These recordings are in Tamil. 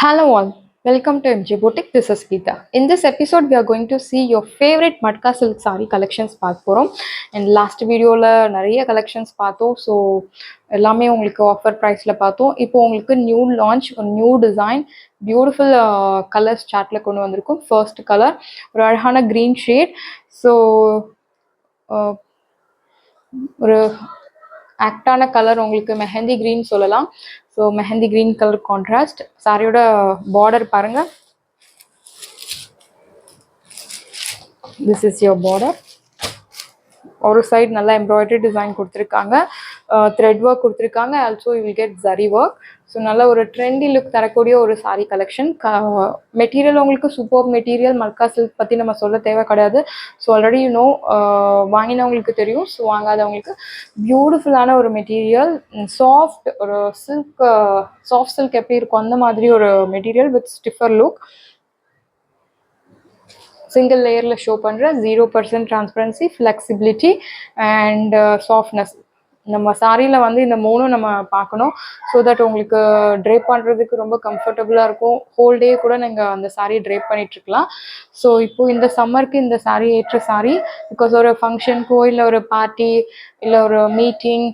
Hello all, welcome to MG Boutique. This is Geeta. In this episode, we are going to see your favorite Matka silk saree collections பார்க்க போகிறோம். And last வீடியோவில் நிறைய கலெக்ஷன்ஸ் பார்த்தோம். ஸோ எல்லாமே உங்களுக்கு ஆஃபர் ப்ரைஸில் பார்த்தோம். இப்போ உங்களுக்கு new launch, new design, beautiful colours சார்ட்டில் கொண்டு வந்திருக்கும். ஃபர்ஸ்ட் கலர் ஒரு அழகான க்ரீன் ஷேட். ஸோ ஒரு ஆக்டான கலர் உங்களுக்கு மெஹந்தி க்ரீன் சொல்லலாம். So mehndi green colour contrast. சாரியோட பார்டர் பாருங்க. This is your border. ஒரு சைடு நல்லா எம்ப்ராய்டரி டிசைன் கொடுத்துருக்காங்க, த்ரெட் ஒர்க் கொடுத்துருக்காங்க. Also you will get zari work. So நல்ல ஒரு ட்ரெண்டி லுக் தரக்கூடிய ஒரு சாரீ கலெக்ஷன். மெட்டீரியல் உங்களுக்கு சூப்பர் மெட்டீரியல். மல்கா சில்க் பற்றி நம்ம சொல்ல தேவை கிடையாது. ஸோ ஆல்ரெடி யூ நோ, வாங்கினவங்களுக்கு தெரியும். ஸோ வாங்காதவங்களுக்கு பியூட்டிஃபுல்லான ஒரு மெட்டீரியல். சாஃப்ட் ஒரு சில்க், சாஃப்ட் சில்க் எப்படி இருக்கும் அந்த மாதிரி ஒரு material with stiffer look. Single லேயரில் ஷோ பண்ணுற 0% டிரான்ஸ்பரன்சி, ஃப்ளெக்சிபிலிட்டி அண்ட் சாஃப்ட்னஸ். நம்ம சாரியில் வந்து இந்த மூணும் நம்ம பார்க்கணும். ஸோ தட் உங்களுக்கு ட்ரேப் பண்ணுறதுக்கு ரொம்ப கம்ஃபர்டபுளாக இருக்கும். ஹோல் டே கூட நீங்கள் அந்த சாரியை ட்ரேப் பண்ணிகிட்ருக்கலாம். ஸோ இப்போது இந்த சம்மருக்கு இந்த சாரீ ஏற்ற சாரீ. பிகாஸ் ஒரு ஃபங்க்ஷனுக்கோ இல்லை ஒரு பார்ட்டி இல்லை ஒரு மீட்டிங்,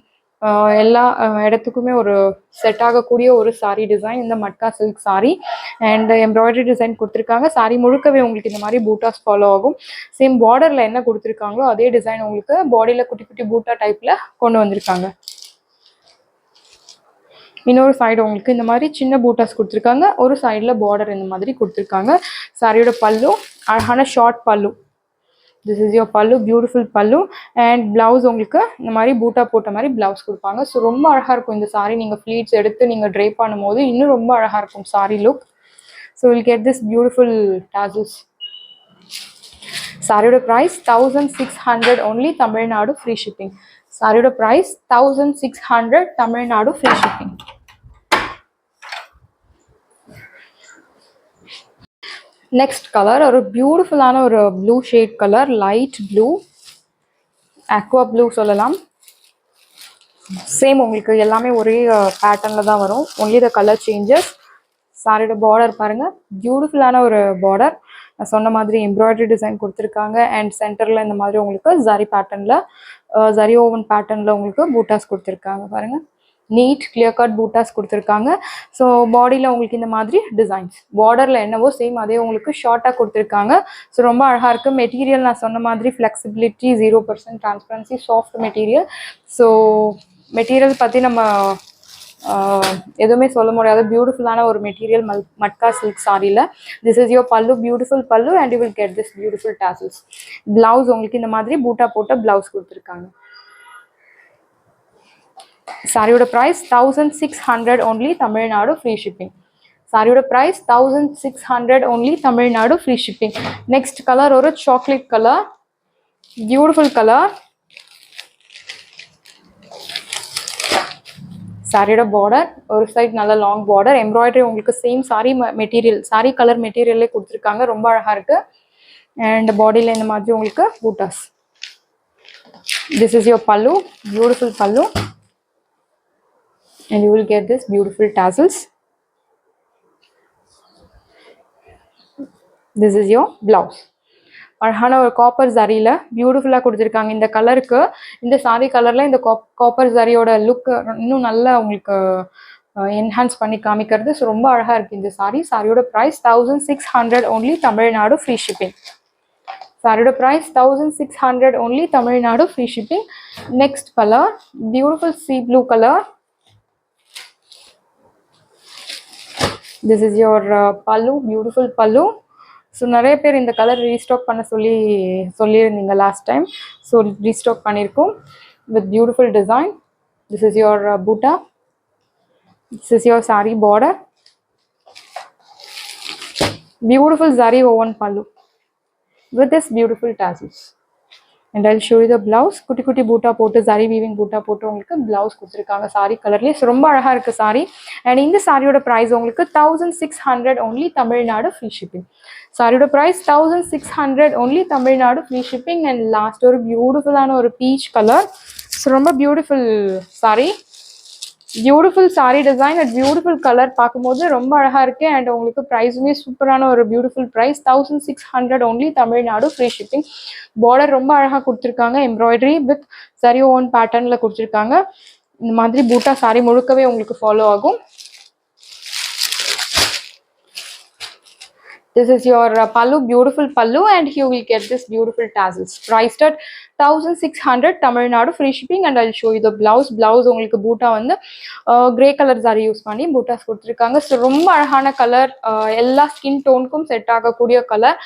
எல்லா இடத்துக்குமே ஒரு செட் ஆகக்கூடிய ஒரு சாரீ டிசைன் இந்த matka silk sari. And embroidery design கொடுத்துருக்காங்க. சாரீ முழுக்கவே உங்களுக்கு இந்த மாதிரி பூட்டாஸ் ஃபாலோ ஆகும். சேம் பார்டரில் என்ன கொடுத்துருக்காங்களோ அதே டிசைன் உங்களுக்கு பாடியில் குட்டி குட்டி பூட்டா டைப்பில் கொண்டு வந்திருக்காங்க. இன்னொரு சைடு உங்களுக்கு இந்த மாதிரி சின்ன பூட்டாஸ் கொடுத்துருக்காங்க. ஒரு சைடில் பார்டர் இந்த மாதிரி கொடுத்துருக்காங்க. சாரியோட பல்லு அழகான ஷார்ட் பல்லு. This is your pallu, beautiful pallu. And blouse உங்களுக்கு இந்த மாதிரி பூட்டா போட்ட மாதிரி பிளவுஸ் கொடுப்பாங்க. ஸோ ரொம்ப அழகாக இருக்கும் இந்த சாரீ. நீங்கள் ஃப்ளீட்ஸ் எடுத்து நீங்கள் ட்ரேப் பண்ணும்போது இன்னும் ரொம்ப அழகாக இருக்கும் sari look. So will get this beautiful tassels. சாரியோட price 1600 only, Tamil Nadu free shipping. சாரியோட price 1600, Tamil Nadu free shipping. Next colour ஒரு பியூட்டிஃபுல்லான ஒரு blue shade colour, light blue, aqua blue சொல்லலாம். சேம் உங்களுக்கு எல்லாமே ஒரே பேட்டர்னில் தான் வரும். Only the colour changes. சாரியோட பார்டர் பாருங்கள், பியூட்டிஃபுல்லான ஒரு பார்டர். நான் சொன்ன மாதிரி எம்ப்ராய்டரி டிசைன் கொடுத்துருக்காங்க. அண்ட் சென்டரில் இந்த மாதிரி உங்களுக்கு ஜரி பேட்டர்னில், ஜரி ஓவன் பேட்டர்னில் உங்களுக்கு பூட்டாஸ் கொடுத்துருக்காங்க. பாருங்கள், நீட் கிளியர் கட் பூட்டாஸ் கொடுத்துருக்காங்க. ஸோ பாடியில் உங்களுக்கு இந்த மாதிரி டிசைன்ஸ், பார்டரில் என்னவோ சேம் அதே உங்களுக்கு ஷார்ட்டாக கொடுத்துருக்காங்க. ஸோ ரொம்ப அழகாக இருக்குது. மெட்டீரியல் நான் சொன்ன மாதிரி flexibility, 0% transparency, soft material. So material பற்றி நம்ம எதுவுமே சொல்ல முடியாது. பியூட்டிஃபுல்லான ஒரு மெட்டீரியல் மட்கா சில்க் சாரியில். This is your pallu, beautiful pallu. And you will get this beautiful tassels. Blouse உங்களுக்கு இந்த மாதிரி பூட்டா போட்ட பிளவுஸ் கொடுத்துருக்காங்க. சாரியோட price 1600 only, Tamil Nadu free shipping. சாரியோட price 1600 only, Tamil Nadu free shipping. Next colour ஒரு சாக்லேட் கலர், பியூட்டிஃபுல் கலர். சாரியோட பார்டர் ஒரு சைட் நல்ல லாங் பார்டர். எம்ப்ராய்டரி உங்களுக்கு same sari material, sari colour மெட்டீரியல்லே கொடுத்துருக்காங்க. ரொம்ப அழகாக இருக்குது. அண்ட் பாடியில் இந்த மாதிரி உங்களுக்கு பூட்டாஸ். This is your pallu, beautiful pallu. And you will get this beautiful tassels. This is your blouse. அழகான ஒரு காப்பர் ஜரியில் பியூட்டிஃபுல்லாக கொடுத்துருக்காங்க. இந்த கலருக்கு, இந்த சாரி கலரில் இந்த காப்பர் ஜரியோட லுக் இன்னும் நல்லா உங்களுக்கு என்ஹான்ஸ் பண்ணி காமிக்கிறது. ஸோ ரொம்ப அழகாக இருக்குது இந்த சாரி. சாரியோட price 1600 only, Tamil Nadu free shipping. சாரியோட price 1600 only, Tamil Nadu free shipping. Next colour beautiful sea blue colour. This is your pallu, beautiful pallu. So நிறைய பேர் இந்த கலர் ரீஸ்டாக் பண்ண சொல்லியிருந்தீங்க லாஸ்ட் டைம். ஸோ ரீஸ்டாக் பண்ணியிருக்கோம் with beautiful design. This is your butta. This is your sari border. Beautiful zari woven pallu with this beautiful tassels. And I'll show you the blouse. குட்டி குட்டி பூட்டா போட்டு, ஜரி வீவிங் பூட்டா போட்டு உங்களுக்கு பிளவுஸ் கொடுத்துருக்காங்க சாரி கலர்லேயே. ஸோ ரொம்ப அழகாக இருக்குது சாரி. அண்ட் இந்த சாரியோட ப்ரைஸ் உங்களுக்கு 1600 only, தமிழ்நாடு ஃப்ரீ ஷிப்பிங். சாரியோட price 1600 only, Tamil Nadu free shipping. And last ஒரு பியூட்டிஃபுல்லான ஒரு பீச் கலர். ஸோ ரொம்ப beautiful sorry. Beautiful saree design and beautiful colour பார்க்கும்போது ரொம்ப அழகா இருக்கு அண்ட் உங்களுக்கு ப்ரைஸுமே சூப்பரான ஒரு beautiful price 1600 only Tamil Nadu free shipping. Border ரொம்ப அழகா கொடுத்துருக்காங்க எம்ப்ராய்டரி வித் சரி ஓன் பேட்டர்ன்ல கொடுத்துருக்காங்க. இந்த மாதிரி பூட்டா saree முழுக்கவே உங்களுக்கு ஃபாலோ ஆகும். This is your pallu, beautiful pallu, and you will get this beautiful tassels. Priced at 1600 Tamil Nadu, free shipping, and I'll show you the blouse. Blouse உங்களுக்கு பூட்டா வந்து கிரே கலர் சாரி யூஸ் பண்ணி பூட்டாஸ் கொடுத்துருக்காங்க. ஸோ ரொம்ப அழகான கலர், எல்லா ஸ்கின் டோனுக்கும் செட் ஆகக்கூடிய கலர்,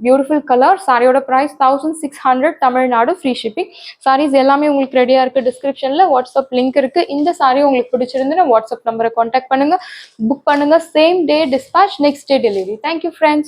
பியூட்டிஃபுல் கலர். சாரியோட price 1600 Tamil Nadu, free shipping. Saris எல்லாமே உங்களுக்கு ரெடியாக இருக்குது. டிஸ்கிரிப்ஷனில் வாட்ஸ்அப் லிங்க் இருக்குது. இந்த சாரி உங்களுக்கு பிடிச்சிருந்துன்னா வாட்ஸ்அப் நம்பரை காண்டாக்ட் பண்ணுங்கள், புக் பண்ணுங்கள். Same day dispatch, next day delivery. Thank you friends.